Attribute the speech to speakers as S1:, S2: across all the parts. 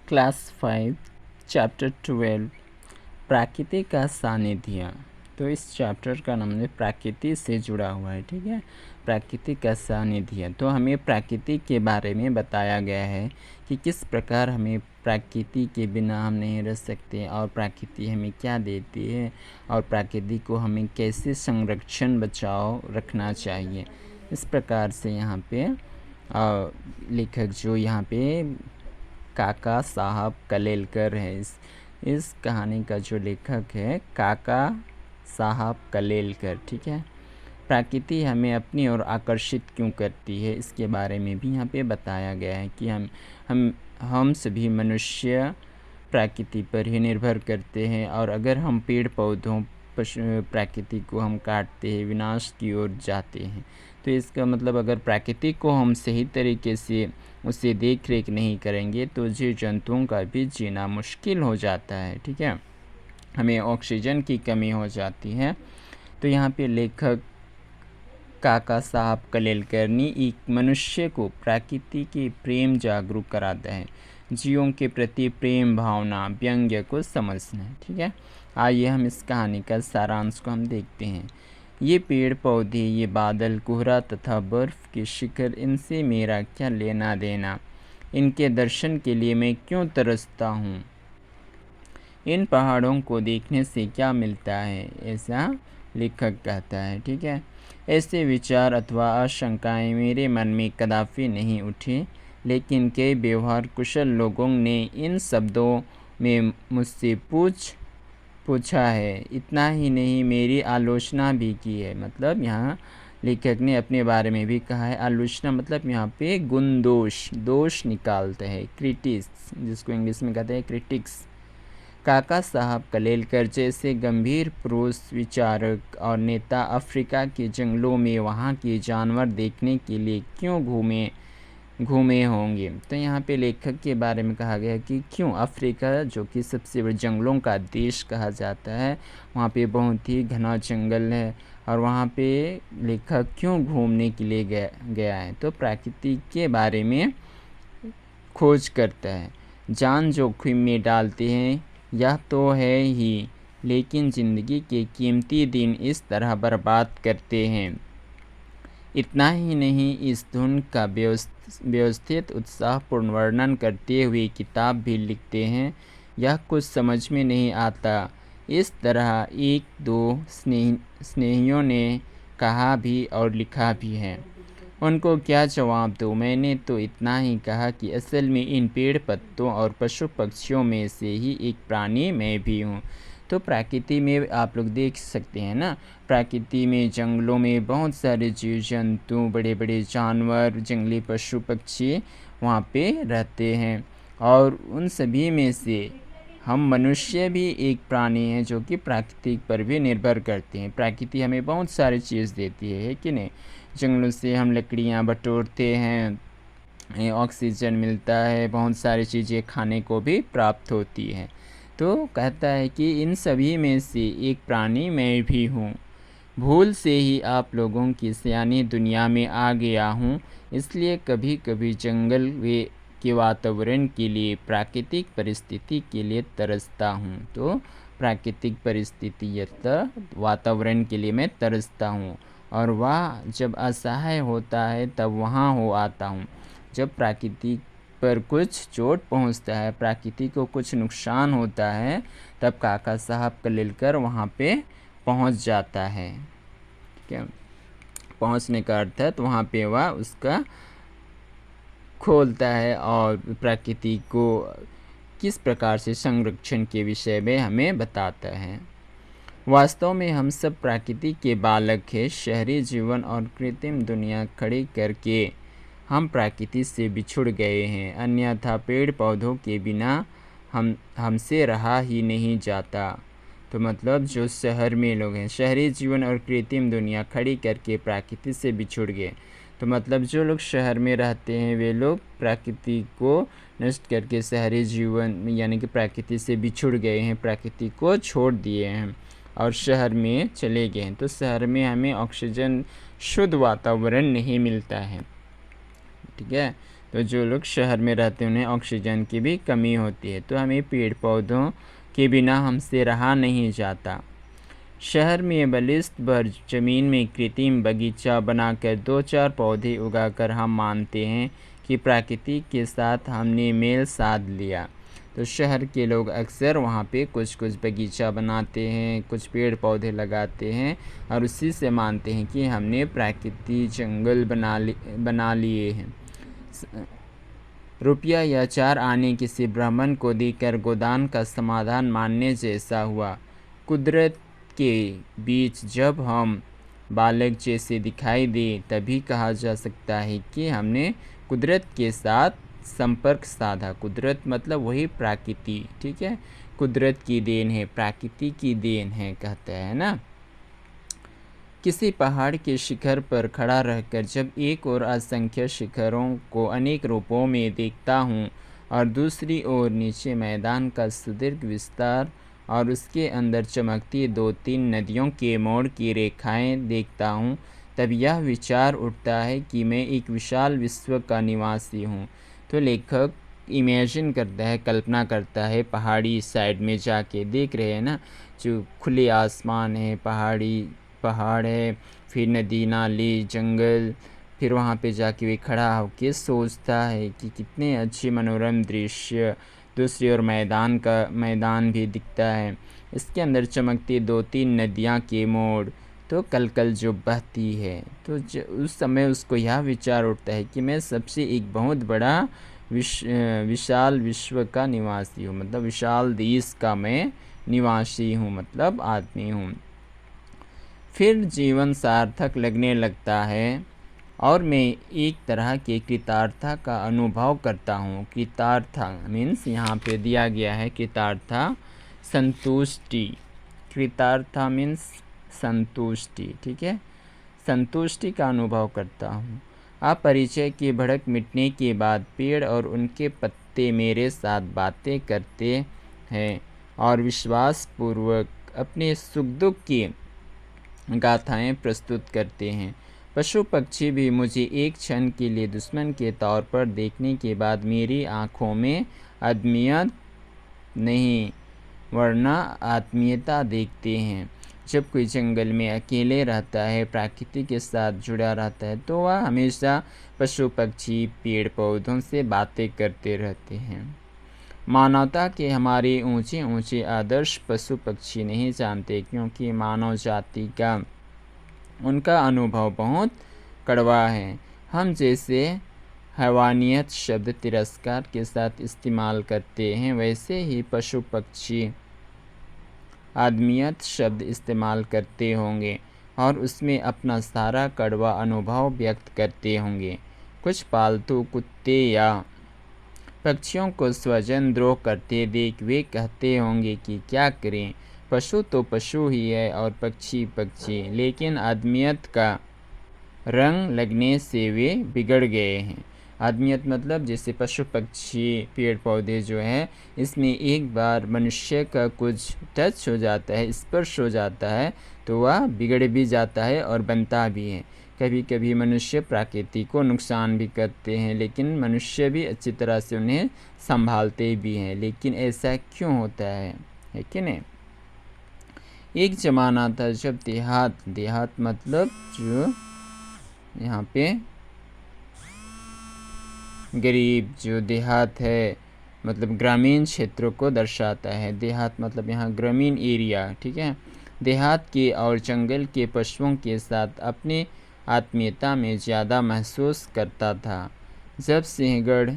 S1: Class 5 chapter 12 प्रकृति का सानिध्य। तो इस चैप्टर का नाम है प्रकृति से जुड़ा हुआ है। ठीक है, प्रकृति का सानिध्य। तो हमें प्रकृति के बारे में बताया गया है कि किस प्रकार हमें प्रकृति के बिना हम नहीं रह सकते और प्रकृति हमें क्या देती है और प्रकृति को हमें कैसे संरक्षण बचाव रखना चाहिए। इस प्रकार से यहाँ पे लेखक जो यहाँ पे काका साहब कलेलकर है। इस कहानी का जो लेखक है काका साहब कलेलकर। ठीक है, प्रकृति हमें अपनी ओर आकर्षित क्यों करती है इसके बारे में भी यहाँ पे बताया गया है कि हम सभी मनुष्य प्रकृति पर ही निर्भर करते हैं और अगर हम पेड़ पौधों प्रकृति को हम काटते हैं, विनाश की ओर जाते हैं, तो इसका मतलब अगर प्रकृति को हम सही तरीके से उसे देख रेख नहीं करेंगे तो जीव जंतुओं का भी जीना मुश्किल हो जाता है। ठीक है, हमें ऑक्सीजन की कमी हो जाती है। तो यहाँ पे लेखक काका साहब कलेलकर ने एक मनुष्य को प्रकृति के प्रेम जागरूक कराता है, जीवों के प्रति प्रेम भावना व्यंग्य को समझना है। ठीक है, आइए हम इस कहानी का सारांश को हम देखते हैं। ये पेड़ पौधे, ये बादल, कोहरा तथा बर्फ़ के शिखर, इनसे मेरा क्या लेना देना? इनके दर्शन के लिए मैं क्यों तरसता हूँ? इन पहाड़ों को देखने से क्या मिलता है, ऐसा लेखक कहता है। ठीक है, ऐसे विचार अथवा आशंकाएं मेरे मन में कदापि नहीं उठी, लेकिन कई व्यवहार कुशल लोगों ने इन शब्दों में मुझसे पूछा है। इतना ही नहीं, मेरी आलोचना भी की है। मतलब यहाँ लेखक ने अपने बारे में भी कहा है। आलोचना मतलब यहाँ पे गुण दोष निकालते हैं, क्रिटिक्स, जिसको इंग्लिश में कहते हैं क्रिटिक्स। काका साहब कलेलकर जैसे गंभीर पुरुष, विचारक और नेता अफ्रीका के जंगलों में वहाँ के जानवर देखने के लिए क्यों घूमे होंगे। तो यहाँ पे लेखक के बारे में कहा गया कि क्यों अफ्रीका, जो कि सबसे बड़े जंगलों का देश कहा जाता है, वहाँ पे बहुत ही घना जंगल है और वहाँ पे लेखक क्यों घूमने के लिए गया है। तो प्रकृति के बारे में खोज करता है। जान जोखिम में डालते हैं, यह तो है ही, लेकिन ज़िंदगी के कीमती दिन इस तरह बर्बाद करते हैं। इतना ही नहीं, इस धुन का व्यवस्थित उत्साहपूर्ण वर्णन करते हुए किताब भी लिखते हैं। यह कुछ समझ में नहीं आता। इस तरह एक दो स्नेहियों ने कहा भी और लिखा भी है। उनको क्या जवाब दूँ? मैंने तो इतना ही कहा कि असल में इन पेड़ पत्तों और पशु पक्षियों में से ही एक प्राणी मैं भी हूँ। तो प्रकृति में आप लोग देख सकते हैं ना, प्रकृति में जंगलों में बहुत सारे जीव जंतु, बड़े बड़े जानवर, जंगली पशु पक्षी वहाँ पे रहते हैं और उन सभी में से हम मनुष्य भी एक प्राणी हैं जो कि प्रकृति पर भी निर्भर करते हैं। प्रकृति हमें बहुत सारी चीज़ देती है कि नहीं? जंगलों से हम लकड़ियाँ बटोरते हैं, ऑक्सीजन मिलता है, बहुत सारी चीज़ें खाने को भी प्राप्त होती हैं। तो कहता है कि इन सभी में से एक प्राणी मैं भी हूँ। भूल से ही आप लोगों की सयानी दुनिया में आ गया हूँ, इसलिए कभी कभी जंगल के वातावरण के लिए, प्राकृतिक परिस्थिति के लिए तरसता हूँ। तो प्राकृतिक परिस्थिति या वातावरण के लिए मैं तरसता हूँ और वह जब असहाय होता है तब वहाँ हो आता हूँ। जब प्रकृति पर कुछ चोट पहुँचता है, प्रकृति को कुछ नुकसान होता है, तब काका साहब कलेलकर वहाँ पे पहुँच जाता है। ठीक है, पहुँचने का अर्थ है तो वहाँ पे वह उसका खोलता है और प्रकृति को किस प्रकार से संरक्षण के विषय में हमें बताता है। वास्तव में हम सब प्रकृति के बालक हैं। शहरी जीवन और कृत्रिम दुनिया खड़ी करके हम प्रकृति से बिछुड़ गए हैं, अन्यथा पेड़ पौधों के बिना हमसे रहा ही नहीं जाता। तो मतलब जो शहर में लोग हैं, शहरी जीवन और कृत्रिम दुनिया खड़ी करके प्रकृति से बिछुड़ गए, तो मतलब जो लोग शहर में रहते हैं वे लोग प्रकृति को नष्ट करके शहरी जीवन यानी कि प्रकृति से बिछुड़ गए हैं, प्रकृति को छोड़ दिए हैं और शहर में चले गए हैं। तो शहर में हमें ऑक्सीजन, शुद्ध वातावरण नहीं मिलता है। ठीक है, तो जो लोग शहर में रहते हैं उन्हें ऑक्सीजन की भी कमी होती है, तो हमें पेड़ पौधों के बिना हमसे रहा नहीं जाता। शहर में बलिष्ठ भर जमीन में कृत्रिम बगीचा बनाकर 2-4 पौधे उगाकर हम मानते हैं कि प्रकृति के साथ हमने मेल साध लिया। तो शहर के लोग अक्सर वहाँ पे कुछ कुछ बगीचा बनाते हैं, कुछ पेड़ पौधे लगाते हैं और उसी से मानते हैं कि हमने प्राकृतिक जंगल बना लिए हैं। रुपया या 4 आने किसी ब्राह्मण को देकर गोदान का समाधान मानने जैसा हुआ। कुदरत के बीच जब हम बालक जैसे दिखाई दे तभी कहा जा सकता है कि हमने कुदरत के साथ संपर्क साधा। कुदरत मतलब वही प्रकृति, ठीक है, कुदरत की देन है, प्रकृति की देन है कहते हैं ना। किसी पहाड़ के शिखर पर खड़ा रहकर जब एक और असंख्य शिखरों को अनेक रूपों में देखता हूँ और दूसरी ओर नीचे मैदान का सुदीर्घ विस्तार और उसके अंदर चमकती 2-3 नदियों के मोड़ की रेखाएं देखता हूँ, तब यह विचार उठता है कि मैं एक विशाल विश्व का निवासी हूँ। तो लेखक इमेजिन करता है, कल्पना करता है, पहाड़ी साइड में जाके देख रहे हैं ना, जो खुले आसमान है, पहाड़ है, फिर नदी नाली जंगल, फिर वहाँ पे जाके वे खड़ा होकर सोचता है कि कितने अच्छे मनोरम दृश्य। दूसरी ओर मैदान भी दिखता है, इसके अंदर चमकती 2-3 नदियाँ के मोड़, तो कल जो बहती है। तो उस समय उसको यह विचार उठता है कि मैं सबसे एक बहुत बड़ा विशाल विश्व का निवासी हूँ, मतलब विशाल देश का मैं निवासी हूँ, मतलब आदमी हूँ। फिर जीवन सार्थक लगने लगता है और मैं एक तरह के कृतार्थता का अनुभव करता हूँ। कृतार्थता मीन्स यहाँ पे दिया गया है कृतार्थता संतुष्टि। कृतार्थता मीन्स संतुष्टि, ठीक है, संतुष्टि का अनुभव करता हूँ। अपरिचय की भड़क मिटने के बाद पेड़ और उनके पत्ते मेरे साथ बातें करते हैं और विश्वासपूर्वक अपने सुख दुख की गाथाएं प्रस्तुत करते हैं। पशु पक्षी भी मुझे एक क्षण के लिए दुश्मन के तौर पर देखने के बाद मेरी आँखों में आत्मीयत नहीं वरना आत्मीयता देखते हैं। जब कोई जंगल में अकेले रहता है, प्रकृति के साथ जुड़ा रहता है, तो वह हमेशा पशु पक्षी पेड़ पौधों से बातें करते रहते हैं। मानवता के हमारे ऊंचे ऊंचे आदर्श पशु पक्षी नहीं जानते, क्योंकि मानव जाति का उनका अनुभव बहुत कड़वा है। हम जैसे हैवानियत शब्द तिरस्कार के साथ इस्तेमाल करते हैं, वैसे ही पशु पक्षी आदमियत शब्द इस्तेमाल करते होंगे और उसमें अपना सारा कड़वा अनुभव व्यक्त करते होंगे। कुछ पालतू कुत्ते या पक्षियों को स्वजन द्रोह करते देख वे कहते होंगे कि क्या करें, पशु तो पशु ही है और पक्षी पक्षी, लेकिन आदमियत का रंग लगने से वे बिगड़ गए हैं। आदमियत मतलब जैसे पशु पक्षी पेड़ पौधे जो हैं, इसमें एक बार मनुष्य का कुछ टच हो जाता है, स्पर्श हो जाता है, तो वह बिगड़ भी जाता है और बनता भी है। कभी कभी मनुष्य प्रकृति को नुकसान भी करते हैं, लेकिन मनुष्य भी अच्छी तरह से उन्हें संभालते भी हैं। लेकिन ऐसा क्यों होता है कि नहीं? एक ज़माना था जब देहात मतलब जो यहाँ पे गरीब, जो देहात है मतलब ग्रामीण क्षेत्रों को दर्शाता है। देहात मतलब यहाँ ग्रामीण एरिया, ठीक है। देहात के और जंगल के पशुओं के साथ अपनी आत्मीयता में ज़्यादा महसूस करता था। जब सिंहगढ़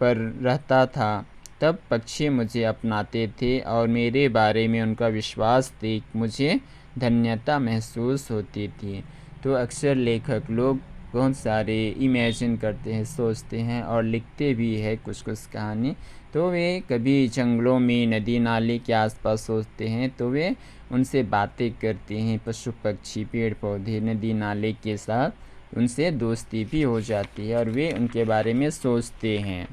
S1: पर रहता था तब पक्षी मुझे अपनाते थे और मेरे बारे में उनका विश्वास देख मुझे धन्यता महसूस होती थी। तो अक्सर लेखक लोग बहुत सारे इमेजिन करते हैं, सोचते हैं और लिखते भी है कुछ कुछ कहानी। तो वे कभी जंगलों में नदी नाले के आसपास सोचते हैं तो वे उनसे बातें करते हैं, पशु पक्षी पेड़ पौधे नदी नाले के साथ उनसे दोस्ती भी हो जाती है और वे उनके बारे में सोचते हैं।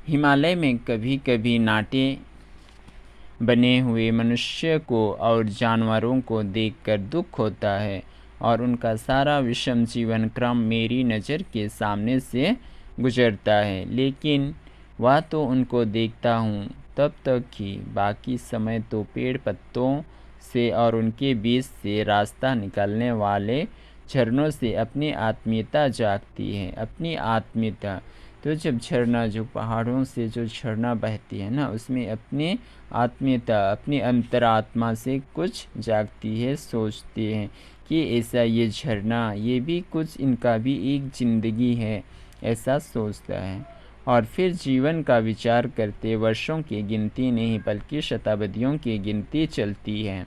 S1: हिमालय में कभी कभी नाटे बने हुए मनुष्य को और जानवरों को देखकर दुख होता है। और उनका सारा विषम जीवन क्रम मेरी नज़र के सामने से गुजरता है, लेकिन वह तो उनको देखता हूँ तब तक ही, बाकी समय तो पेड़ पत्तों से और उनके बीच से रास्ता निकलने वाले झरनों से अपनी आत्मीयता जागती है। अपनी आत्मीयता, तो जब झरना, जो पहाड़ों से जो झरना बहती है ना, उसमें अपनी आत्मीयता, अपनी अंतरात्मा से कुछ जागती है, सोचती है कि ऐसा ये झरना, ये भी कुछ, इनका भी एक ज़िंदगी है, ऐसा सोचता है। और फिर जीवन का विचार करते वर्षों की गिनती नहीं बल्कि शताब्दियों की गिनती चलती है।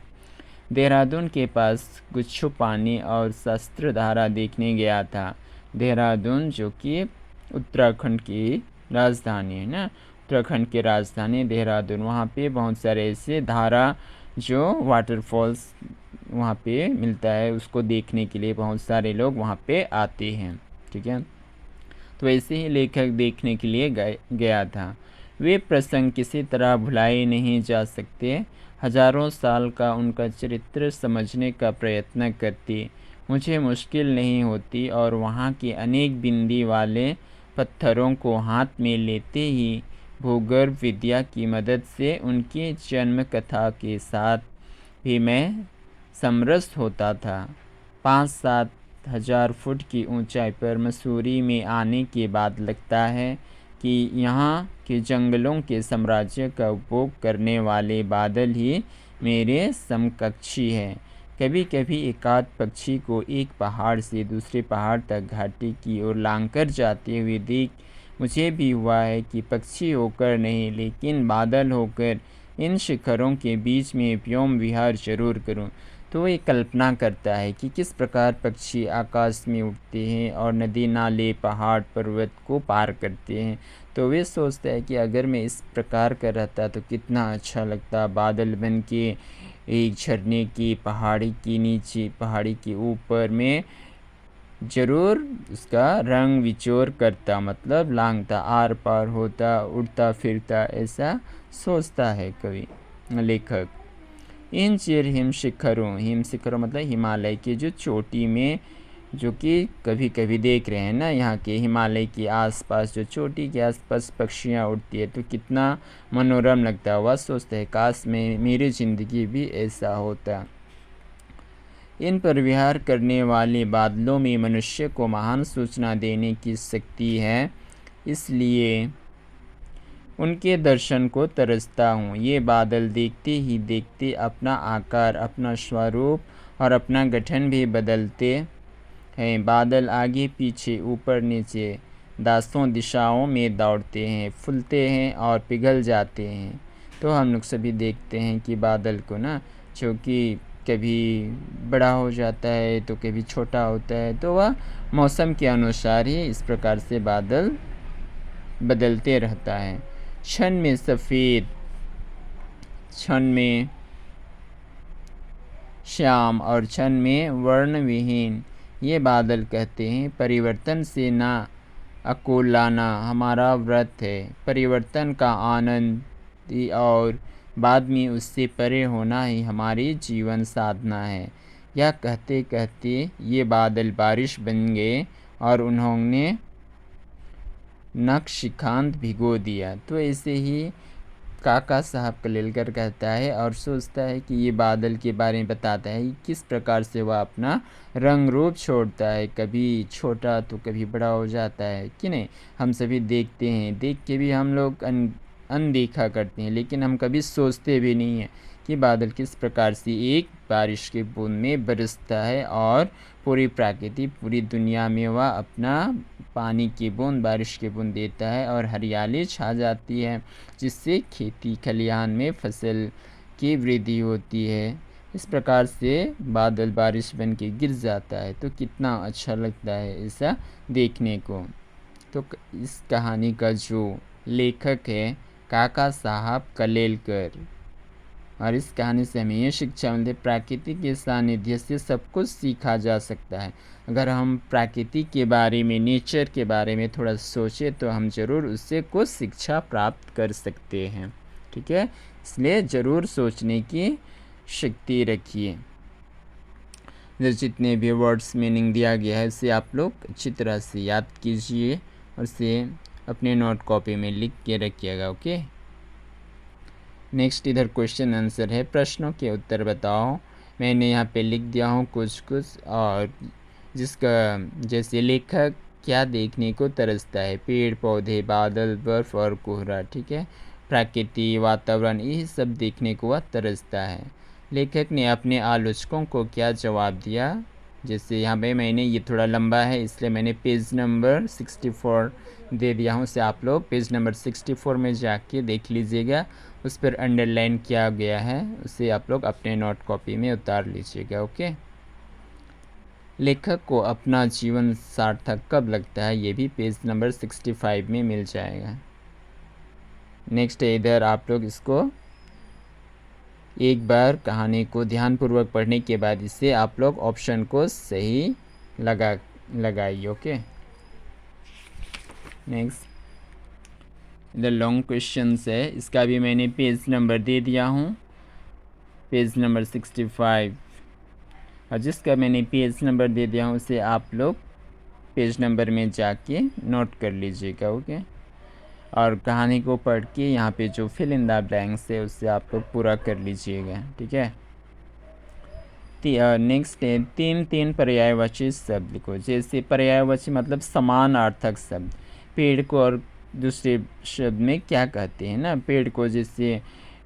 S1: देहरादून के पास गुच्छू पानी और शस्त्रधारा देखने गया था। देहरादून जो कि उत्तराखंड की राजधानी है ना, उत्तराखंड की राजधानी देहरादून, वहाँ पे बहुत सारे ऐसे धारा, जो वाटरफॉल्स वहाँ पे मिलता है, उसको देखने के लिए बहुत सारे लोग वहाँ पे आते हैं। ठीक है, तो ऐसे ही लेखक देखने के लिए गया था। वे प्रसंग किसी तरह भुलाए नहीं जा सकते। हजारों साल का उनका चरित्र समझने का प्रयत्न करती मुझे मुश्किल नहीं होती, और वहाँ के अनेक बिंदी वाले पत्थरों को हाथ में लेते ही भूगर्भ विद्या की मदद से उनकी जन्म कथा के साथ भी मैं समरस होता था। 5-7 हज़ार फुट की ऊंचाई पर मसूरी में आने के बाद लगता है कि यहाँ के जंगलों के साम्राज्य का उपभोग करने वाले बादल ही मेरे समकक्षी हैं। कभी कभी एकाध पक्षी को एक पहाड़ से दूसरे पहाड़ तक घाटी की ओर लांघकर जाते हुए देख मुझे भी हुआ है कि पक्षी होकर नहीं, लेकिन बादल होकर इन शिखरों के बीच में व्योम विहार जरूर करूं। तो ये कल्पना करता है कि किस प्रकार पक्षी आकाश में उड़ते हैं और नदी नाले पहाड़ पर्वत को पार करते हैं। तो वे सोचता है कि अगर मैं इस प्रकार का रहता तो कितना अच्छा लगता, बादल बन के एक झरने की पहाड़ी के नीचे, पहाड़ी के ऊपर में ज़रूर उसका रंग विचोर करता, मतलब लांघता, आर पार होता, उड़ता फिरता, ऐसा सोचता है कवि लेखक। इन चिर हिम शिखरों मतलब हिमालय की जो चोटी में, जो कि कभी कभी देख रहे हैं ना, यहाँ के हिमालय के आसपास जो चोटी के आसपास पक्षियाँ उड़ती है तो कितना मनोरम लगता है। वह सोचता है काश में मेरी ज़िंदगी भी ऐसा होता। इन पर विहार करने वाले बादलों में मनुष्य को महान सूचना देने की शक्ति है, इसलिए उनके दर्शन को तरसता हूँ। ये बादल देखते ही देखते अपना आकार, अपना स्वरूप और अपना गठन भी बदलते हैं। बादल आगे पीछे ऊपर नीचे दासों दिशाओं में दौड़ते हैं, फूलते हैं और पिघल जाते हैं। तो हम लोग सभी देखते हैं कि बादल को ना, जो कि कभी बड़ा हो जाता है तो कभी छोटा होता है, तो वह मौसम के अनुसार ही इस प्रकार से बादल बदलते रहता है। क्षण में सफ़ेद, क्षण में श्याम और क्षण में वर्णविहीन, ये बादल कहते हैं। परिवर्तन से ना अकुलाना हमारा व्रत है, परिवर्तन का आनंद और बाद में उससे परे होना ही हमारी जीवन साधना है। यह कहते कहते ये बादल बारिश बन गए और उन्होंने नक्शिकांत भिगो दिया। तो ऐसे ही काका साहब कलेलकर कहता है और सोचता है कि ये बादल के बारे में बताता है कि किस प्रकार से वह अपना रंग रूप छोड़ता है, कभी छोटा तो कभी बड़ा हो जाता है कि नहीं। हम सभी देखते हैं, देख के भी हम लोग अनदेखा करते हैं, लेकिन हम कभी सोचते भी नहीं हैं कि बादल किस प्रकार से एक बारिश के बूंद में बरसता है और पूरी प्रकृति, पूरी दुनिया में वह अपना पानी की बूंद, बारिश की बूंद देता है और हरियाली छा जाती है, जिससे खेती खलिहान में फसल की वृद्धि होती है। इस प्रकार से बादल बारिश बन के गिर जाता है तो कितना अच्छा लगता है ऐसा देखने को। तो इस कहानी का जो लेखक है काका साहब कलेलकर, और इस कहानी से हमें ये शिक्षा मिलती है प्रकृति के सानिध्य से सब कुछ सीखा जा सकता है। अगर हम प्रकृति के बारे में, नेचर के बारे में थोड़ा सोचें तो हम ज़रूर उससे कुछ शिक्षा प्राप्त कर सकते हैं। ठीक है, इसलिए ज़रूर सोचने की शक्ति रखिए। इधर जितने भी वर्ड्स मीनिंग दिया गया है उसे आप लोग अच्छी तरह से याद कीजिए और उसे अपने नोट कॉपी में लिख के रखिएगा। ओके, नेक्स्ट इधर क्वेश्चन आंसर है, प्रश्नों के उत्तर बताओ। मैंने यहाँ पे लिख दिया हूँ कुछ और जिसका जैसे लेखक क्या देखने को तरसता है, पेड़ पौधे, बादल, बर्फ और कोहरा। ठीक है, प्रकृति, वातावरण, ये सब देखने को वह तरसता है। लेखक ने अपने आलोचकों को क्या जवाब दिया। जैसे यहाँ पे मैंने, ये थोड़ा लंबा है इसलिए मैंने पेज नंबर 64 दे दिया हूँ, उसे आप लोग पेज नंबर 64 में जाके देख लीजिएगा। उस पर अंडरलाइन किया गया है, उसे आप लोग अपने नोट कॉपी में उतार लीजिएगा। ओके, लेखक को अपना जीवन सार्थक कब लगता है, ये भी पेज नंबर 65 में मिल जाएगा। नेक्स्ट है, इधर आप लोग इसको एक बार कहानी को ध्यानपूर्वक पढ़ने के बाद इसे आप लोग ऑप्शन को सही लगाइए। ओके, नेक्स्ट इधर लॉन्ग क्वेश्चंस है, इसका भी मैंने पेज नंबर दे दिया हूँ, पेज नंबर 65, और जिसका मैंने पेज नंबर दे दिया हूँ उसे आप लोग पेज नंबर में जाके नोट कर लीजिएगा। ओके, और कहानी को पढ़ के यहाँ पे जो फिल इन द ब्लैंक्स है उससे आप लोग पूरा कर लीजिएगा। ठीक है, नेक्स्ट है, तीन पर्यायवाची शब्द लिखो। जैसे पर्यायवाची मतलब समानार्थक शब्द, पेड़ को और दूसरे शब्द में क्या कहते हैं ना, पेड़ को जैसे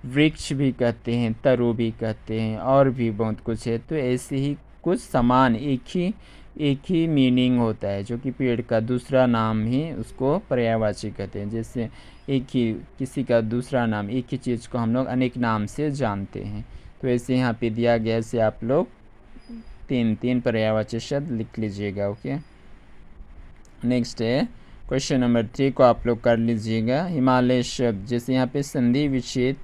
S1: वृक्ष भी कहते हैं, तरु भी कहते हैं, और भी बहुत कुछ है। तो ऐसे ही कुछ समान एक ही मीनिंग होता है, जो कि पेड़ का दूसरा नाम ही उसको पर्यायवाची कहते हैं। जैसे एक ही किसी का दूसरा नाम, एक ही चीज़ को हम लोग अनेक नाम से जानते हैं। तो ऐसे यहाँ पे दिया गया है, आप लोग तीन पर्यायवाची शब्द लिख लीजिएगा। ओके, नेक्स्ट है क्वेश्चन नंबर 3 को आप लोग कर लीजिएगा। हिमालय शब्द, जैसे यहाँ पे संधि विच्छेद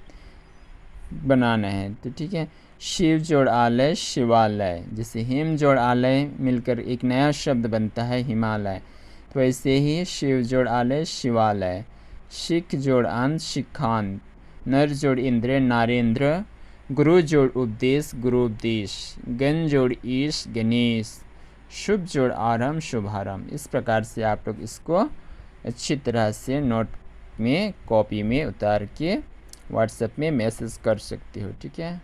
S1: बनाना है, तो ठीक है, शिव जोड़ आलय शिवालय, जैसे हिम जोड़ आलय मिलकर एक नया शब्द बनता है हिमालय, तो ऐसे ही शिव जोड़ आलय शिवालय, शिख जोड़ अंत शिखांत, नर जोड़ इंद्र नारेंद्र, गुरु जोड़ उपदेश गुरुपदेश, गण जोड़ ईश गणेश, शुभ जोड़ आरंभ शुभारंभ। इस प्रकार से आप लोग इसको अच्छी तरह से नोट में कॉपी में उतार के व्हाट्सएप में मैसेज कर सकते हो। ठीक है।